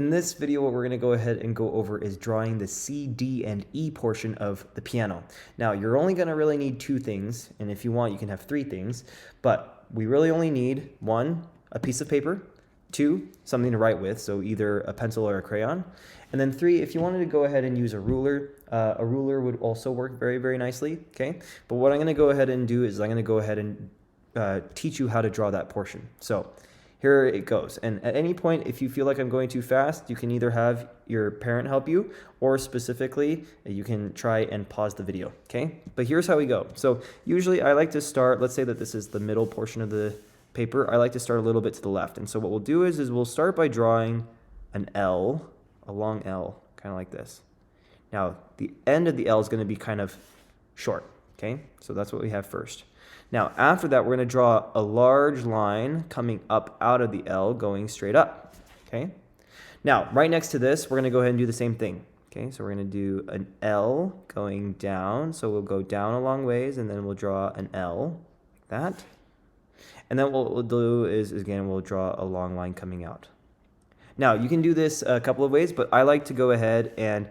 In this video, what we're going to go ahead and go over is drawing the C, D, and E portion of the piano. Now, you're only going to really need two things, and if you want, you can have three things, but we really only need one, a piece of paper, two, something to write with, so either a pencil or a crayon, and then three, if you wanted to go ahead and use a ruler would also work very, very nicely, okay? But what I'm going to go ahead and do is I'm going to go ahead and teach you how to draw that portion. So here it goes. And at any point, if you feel like I'm going too fast, you can either have your parent help you, or specifically, you can try and pause the video, okay? But here's how we go. So usually I like to start, let's say that this is the middle portion of the paper. I like to start a little bit to the left. And so what we'll do is we'll start by drawing an L, a long L, kind of like this. Now, the end of the L is going to be kind of short, okay? So that's what we have first. Now, after that, we're going to draw a large line coming up out of the L, going straight up, okay? Now, right next to this, we're going to go ahead and do the same thing, okay? So we're going to do an L going down. So we'll go down a long ways, and then we'll draw an L, like that. And then what we'll do is again, we'll draw a long line coming out. Now, you can do this a couple of ways, but I like to go ahead and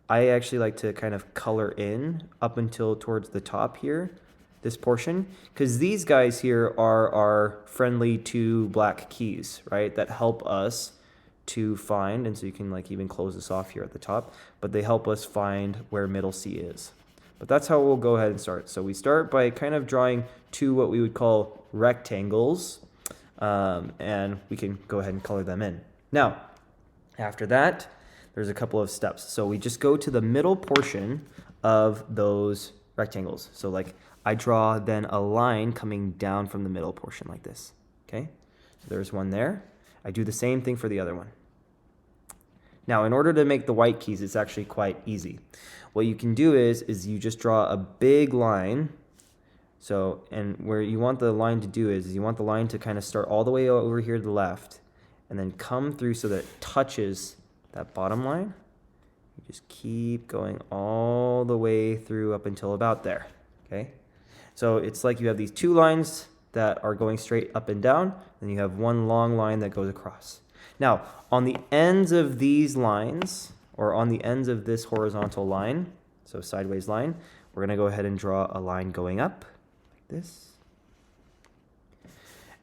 I actually like to kind of color in up until towards the top here, this portion, because these guys here are our friendly two black keys, right, that help us to find, and so you can like even close this off here at the top, but they help us find where middle C is. But that's how we'll go ahead and start. So we start by kind of drawing two what we would call rectangles, and we can go ahead and color them in. Now, after that, there's a couple of steps. So we just go to the middle portion of those rectangles. So like I draw then a line coming down from the middle portion like this, okay? So there's one there. I do the same thing for the other one. Now, in order to make the white keys, it's actually quite easy. What you can do is you just draw a big line. So, and where you want the line to do is you want the line to kind of start all the way over here to the left and then come through so that it touches that bottom line. You just keep going all the way through up until about there, okay? So it's like you have these two lines that are going straight up and down, and you have one long line that goes across. Now, on the ends of these lines, or on the ends of this horizontal line, so sideways line, we're going to go ahead and draw a line going up, like this.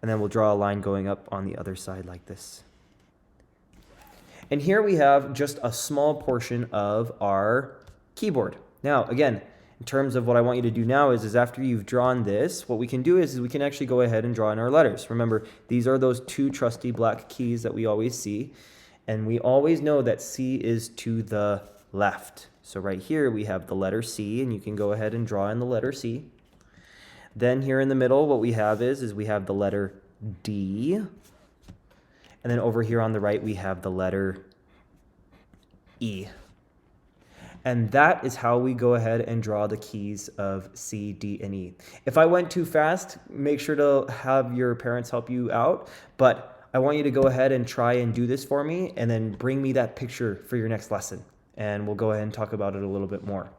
And then we'll draw a line going up on the other side like this. And here we have just a small portion of our keyboard. Now, again, in terms of what I want you to do now is after you've drawn this, what we can do is we can actually go ahead and draw in our letters. Remember, these are those two trusty black keys that we always see. And we always know that C is to the left. So right here we have the letter C, and you can go ahead and draw in the letter C. Then here in the middle, what we have is we have the letter D. And then over here on the right, we have the letter E. And that is how we go ahead and draw the keys of C, D, and E. If I went too fast, make sure to have your parents help you out. But I want you to go ahead and try and do this for me, and then bring me that picture for your next lesson. And we'll go ahead and talk about it a little bit more.